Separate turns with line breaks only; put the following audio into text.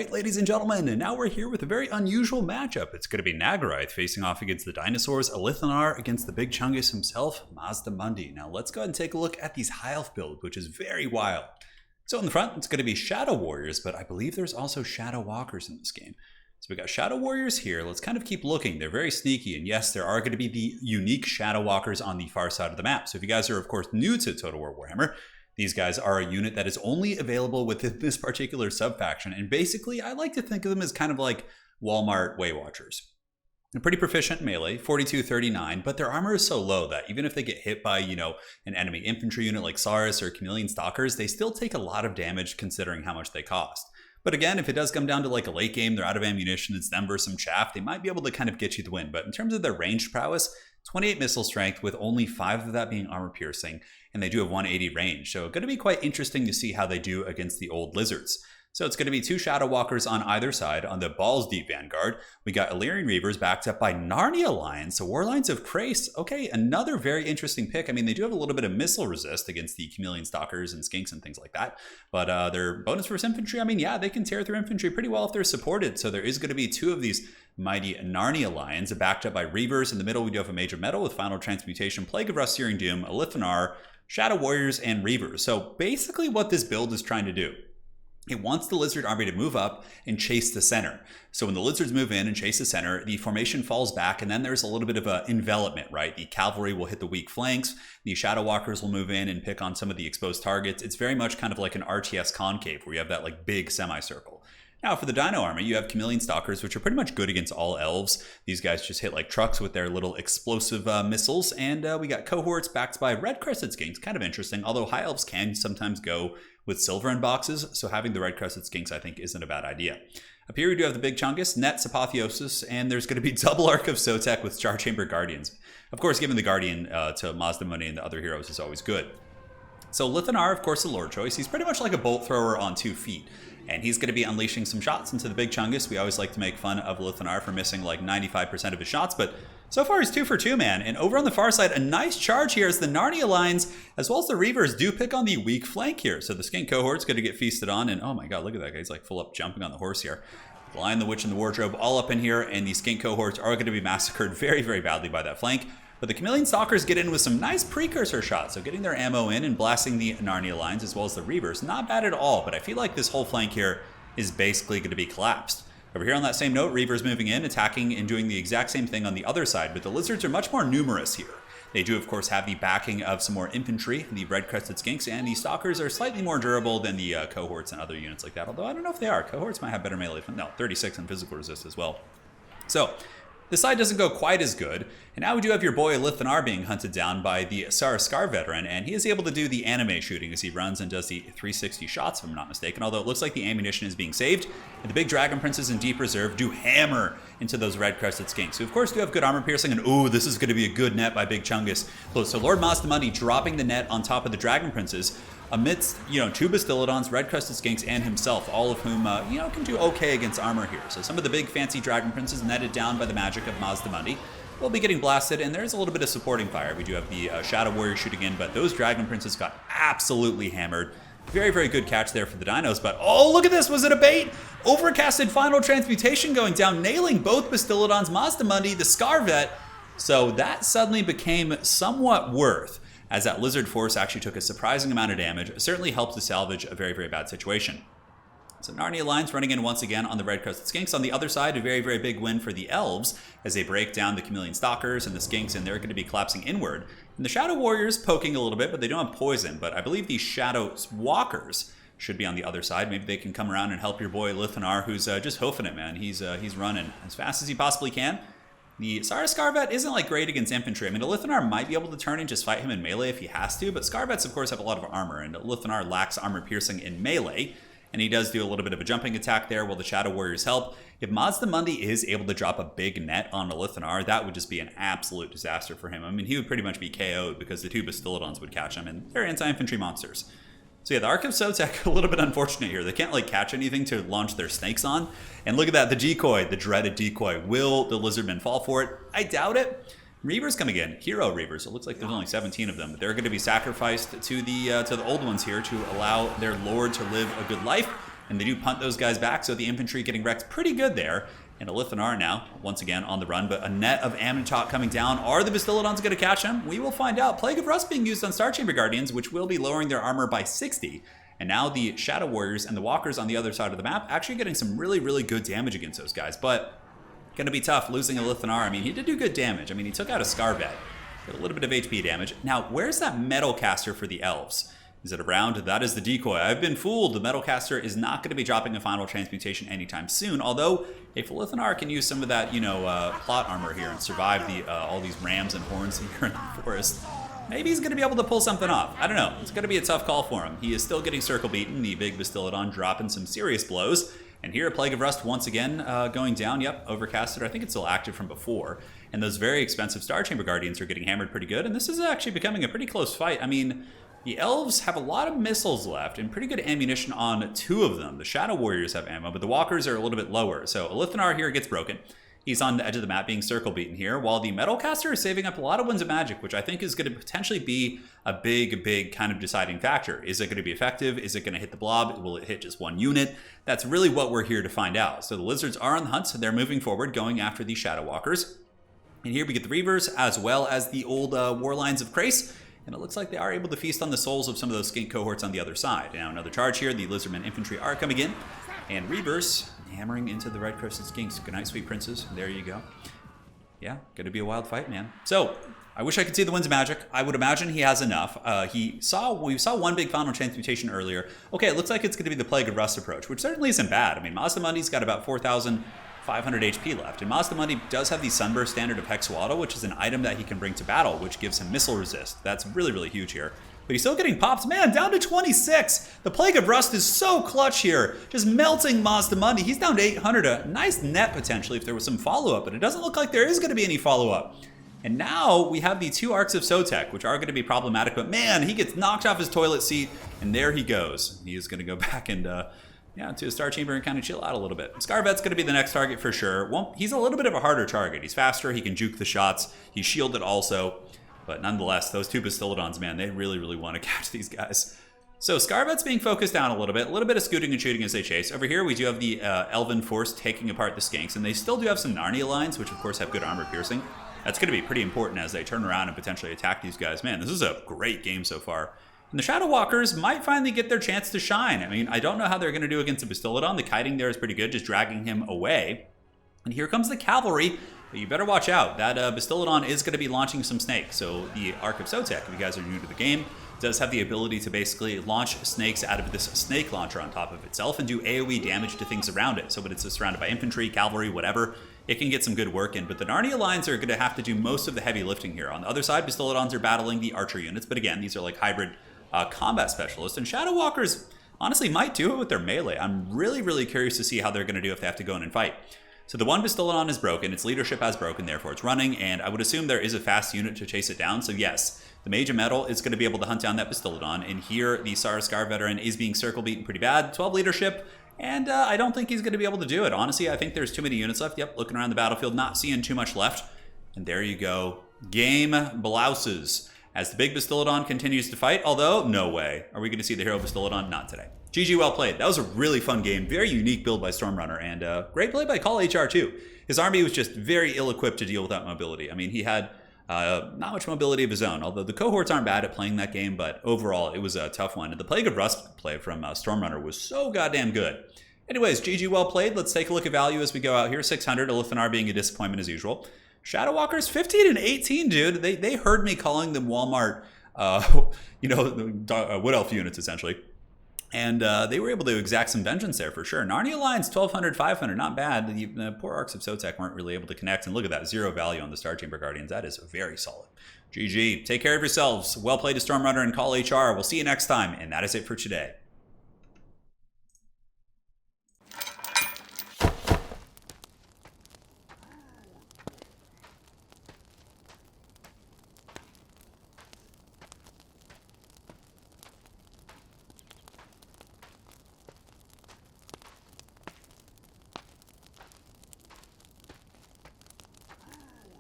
Alright, ladies and gentlemen, and now we're here with a very unusual matchup. It's going to be Nagarythe facing off against the dinosaurs, Elithanar against the Big Chungus himself, Mazda Mundi. Now let's go ahead and take a look at these high elf build, which is very wild. So in the front, it's going to be Shadow Warriors, but I believe there's also Shadow Walkers in this game. So we got Shadow Warriors here. Let's kind of keep looking. They're very sneaky, and yes, there are going to be the unique Shadow Walkers on the far side of the map. So if you guys are, of course, new to Total War Warhammer, these guys are a unit that is only available within this particular sub-faction, and basically, I like to think of them as kind of like Walmart Way Watchers. They're pretty proficient in melee, 42-39, but their armor is so low that even if they get hit by, an enemy infantry unit like Saurus or Chameleon Stalkers, they still take a lot of damage considering how much they cost. But again, if it does come down to like a late game, they're out of ammunition, it's them versus some chaff, they might be able to kind of get you the win. But in terms of their ranged prowess, 28 missile strength with only 5 of that being armor piercing, and they do have 180 range. So going to be quite interesting to see how they do against the old lizards. So it's going to be 2 Shadow Walkers on either side. On the Balls Deep Vanguard, we got Illyrian Reavers backed up by Narnia Lions. So Warlines of Krace. Okay, another very interesting pick. I mean, they do have a little bit of missile resist against the Chameleon Stalkers and Skinks and things like that. But their bonus versus infantry, I mean, yeah, they can tear through infantry pretty well if they're supported. So there is going to be 2 of these mighty Narnia Lions backed up by Reavers. In the middle, we do have a Major Metal with Final Transmutation, Plague of Rust, Searing Doom, Elithanar, Shadow Warriors, and Reavers. So basically what this build is trying to do, it wants the Lizard army to move up and chase the center. So when the Lizards move in and chase the center, the formation falls back, and then there's a little bit of an envelopment, right? The cavalry will hit the weak flanks, the Shadow Walkers will move in and pick on some of the exposed targets. It's very much kind of like an RTS concave where you have that like big semicircle. Now for the Dino army, you have Chameleon Stalkers, which are pretty much good against all elves. These guys just hit like trucks with their little explosive missiles. And we got cohorts backed by Red Crested Skinks, kind of interesting, although high elves can sometimes go with silver in boxes, so having the Red Crested Skinks I think isn't a bad idea. Up here we do have the Big Chungus, Nets, Apotheosis, and there's going to be double Arc of Sotek with Star Chamber Guardians. Of course, giving the Guardian to Mazda Mundi and the other heroes is always good. So Elithanar, of course, the Lord choice. He's pretty much like a bolt thrower on 2 feet. And he's going to be unleashing some shots into the Big Chungus. We always like to make fun of Elithanar for missing like 95% of his shots, but so far he's 2 for 2, man. And over on the far side, a nice charge here as the Narnia Lions, as well as the Reavers, do pick on the weak flank here. So the Skink cohort's going to get feasted on, and oh my god, look at that guy. He's like full up jumping on the horse here. The Lion, the Witch, and the Wardrobe all up in here, and the Skink cohorts are going to be massacred very, very badly by that flank. But the Chameleon Stalkers get in with some nice precursor shots, so getting their ammo in and blasting the Narnia Lions as well as the Reavers. Not bad at all, but I feel like this whole flank here is basically going to be collapsed. Over here on that same note, Reavers moving in, attacking and doing the exact same thing on the other side, but the Lizards are much more numerous here. They do, of course, have the backing of some more infantry, the Red-Crested Skinks, and the Stalkers are slightly more durable than the cohorts and other units like that, although I don't know if they are. Cohorts might have better melee. No, 36 and physical resist as well. So this side doesn't go quite as good, and now we do have your boy Elithanar being hunted down by the Saraskar veteran, and he is able to do the anime shooting as he runs and does the 360 shots, if I'm not mistaken, although it looks like the ammunition is being saved, and the big Dragon Princes in Deep Reserve do hammer into those Red-Crested Skinks, who of course do have good armor piercing, and ooh, this is going to be a good net by Big Chungus. So Lord Mazda Mundi dropping the net on top of the Dragon Princes, amidst, 2 Bastillodons, Red-Crested Skinks, and himself, all of whom, can do okay against armor here. So some of the big fancy Dragon Princes netted down by the magic of Mazda Mundi will be getting blasted, and there's a little bit of supporting fire. We do have the Shadow Warrior shooting in, but those Dragon Princes got absolutely hammered. Very, very good catch there for the Dinos, but oh, look at this! Was it a bait? Overcasted Final Transmutation going down, nailing both Bastillodons, Mazda Mundi, the Scar Vet. So that suddenly became somewhat worth, as that Lizard Force actually took a surprising amount of damage. It certainly helped to salvage a very, very bad situation. So Narnia Lions running in once again on the Red-Crested Skinks. On the other side, a very, very big win for the Elves as they break down the Chameleon Stalkers and the Skinks, and they're going to be collapsing inward. And the Shadow Warriors poking a little bit, but they don't have poison. But I believe the Shadow Walkers should be on the other side. Maybe they can come around and help your boy Elithanar, who's just hoofing it, man. He's running as fast as he possibly can. The Saraskar Vet isn't like great against infantry. I mean, Elithanar might be able to turn and just fight him in melee if he has to, but Scar Vets, of course, have a lot of armor, and Elithanar lacks armor piercing in melee, and he does do a little bit of a jumping attack there while the Shadow Warriors help. If Mazda Mundi is able to drop a big net on Elithanar, that would just be an absolute disaster for him. I mean, he would pretty much be KO'd because the 2 Bastillodons would catch him, and they're anti-infantry monsters. So yeah, the Arc of Sotek, a little bit unfortunate here. They can't like catch anything to launch their snakes on. And look at that, the decoy, the dreaded decoy. Will the Lizardmen fall for it? I doubt it. Reavers coming in, hero Reavers. It looks like there's only 17 of them, but they're going to be sacrificed to the old ones here to allow their lord to live a good life. and they do punt those guys back, so the infantry getting wrecked pretty good there. And a Lithanar now, once again, on the run, but a net of Amnichok coming down. Are the Bastiladons going to catch him? We will find out. Plague of Rust being used on Star Chamber Guardians, which will be lowering their armor by 60. And now the Shadow Warriors and the Walkers on the other side of the map actually getting some really, really good damage against those guys. But going to be tough losing a Lithanar. I mean, he did do good damage. I mean, he took out a Scarvet. Did a little bit of HP damage. Now, where's that Metal Caster for the Elves? Is it around? That is the decoy. I've been fooled. The Metal Caster is not going to be dropping a final transmutation anytime soon. Although, if Lithanar can use some of that, plot armor here and survive the all these rams and horns here in the forest, maybe he's going to be able to pull something off. I don't know. It's going to be a tough call for him. He is still getting circle beaten. The big Bastiladon dropping some serious blows. And here, Plague of Rust once again going down. Yep, overcasted. I think it's still active from before. And those very expensive Star Chamber Guardians are getting hammered pretty good. And this is actually becoming a pretty close fight. I mean, the Elves have a lot of missiles left and pretty good ammunition on 2 of them. The Shadow Warriors have ammo, but the Walkers are a little bit lower. So a Lithanar here gets broken. He's on the edge of the map being circle beaten here, while the Metal Caster is saving up a lot of Winds of Magic, which I think is going to potentially be a big kind of deciding factor. Is it going to be effective? Is it going to hit the blob? Will it hit just one unit? That's really what we're here to find out. So the Lizards are on the hunt, so they're moving forward, going after the Shadow Walkers. And here we get the Reavers, as well as the old War Lines of Krace. And it looks like they are able to feast on the souls of some of those skink cohorts on the other side. Now another charge here. The Lizardmen infantry are coming in. And Reavers hammering into the red crested skinks. Good night, sweet princes. There you go. Yeah, gonna be a wild fight, man. So, I wish I could see the Winds of Magic. I would imagine he has enough. We saw one big final transmutation earlier. Okay, it looks like it's gonna be the Plague of Rust approach, which certainly isn't bad. I mean, Mazdamundi's got about 4,500 HP left. And Mazdamundi does have the Sunburst Standard of Hexwaddle, which is an item that he can bring to battle, which gives him missile resist. That's really, really huge here. But he's still getting popped. Man, down to 26. The Plague of Rust is so clutch here. Just melting Mazdamundi. He's down to 800. A nice net, potentially, if there was some follow-up. But it doesn't look like there is going to be any follow-up. And now we have the 2 Arcs of Sotek, which are going to be problematic. But man, he gets knocked off his toilet seat. And there he goes. He is going to go back and... to a Star Chamber and kind of chill out a little bit. Scarvet's going to be the next target for sure. Well, he's a little bit of a harder target. He's faster. He can juke the shots. He's shielded also. But nonetheless, those 2 Bastiladons, man, they really, really want to catch these guys. So Scarvet's being focused down a little bit of scooting and shooting as they chase. Over here, we do have the Elven Force taking apart the Skinks, and they still do have some Narnia lines, which of course have good armor piercing. That's going to be pretty important as they turn around and potentially attack these guys. Man, this is a great game so far. And the Shadow Walkers might finally get their chance to shine. I mean, I don't know how they're going to do against the Bastiladon. The kiting there is pretty good, just dragging him away. And here comes the cavalry. But you better watch out. That Bastiladon is going to be launching some snakes. So the Arc of Sotek, if you guys are new to the game, does have the ability to basically launch snakes out of this snake launcher on top of itself and do AoE damage to things around it. So when it's surrounded by infantry, cavalry, whatever, it can get some good work in. But the Narnia lines are going to have to do most of the heavy lifting here. On the other side, Bastiladons are battling the archer units. But again, these are like hybrid combat specialists. And Shadow Walkers honestly might do it with their melee. I'm really, really curious to see how they're going to do if they have to go in and fight. So the one Bastiladon is broken, its leadership has broken, therefore it's running, and I would assume there is a fast unit to chase it down. So yes, the Mage of Metal is going to be able to hunt down that Bastiladon, and here the Saraskar veteran is being circle beaten pretty bad. 12 leadership, and I don't think he's going to be able to do it. Honestly, I think there's too many units left. Yep, looking around the battlefield, not seeing too much left. And there you go. Game blouses. As the big Bastiladon continues to fight, although, no way. Are we going to see the hero Bastiladon? Not today. GG, well played. That was a really fun game. Very unique build by Stormrunner, and great play by Call HR too. His army was just very ill-equipped to deal with that mobility. I mean, he had not much mobility of his own, although the cohorts aren't bad at playing that game, but overall, it was a tough one. And the Plague of Rust play from Stormrunner was so goddamn good. Anyways, GG, well played. Let's take a look at value as we go out here. 600, Elithanar being a disappointment as usual. Shadow Walkers, 15 and 18, dude. They heard me calling them Walmart, Wood Elf units, essentially. And they were able to exact some vengeance there for sure. Narnia Alliance, 1,200, 500, not bad. The poor Arcs of Sotek weren't really able to connect. And look at that, 0 value on the Star Chamber Guardians. That is very solid. GG. Take care of yourselves. Well played to Stormrunner and Call HR. We'll see you next time. And that is it for today.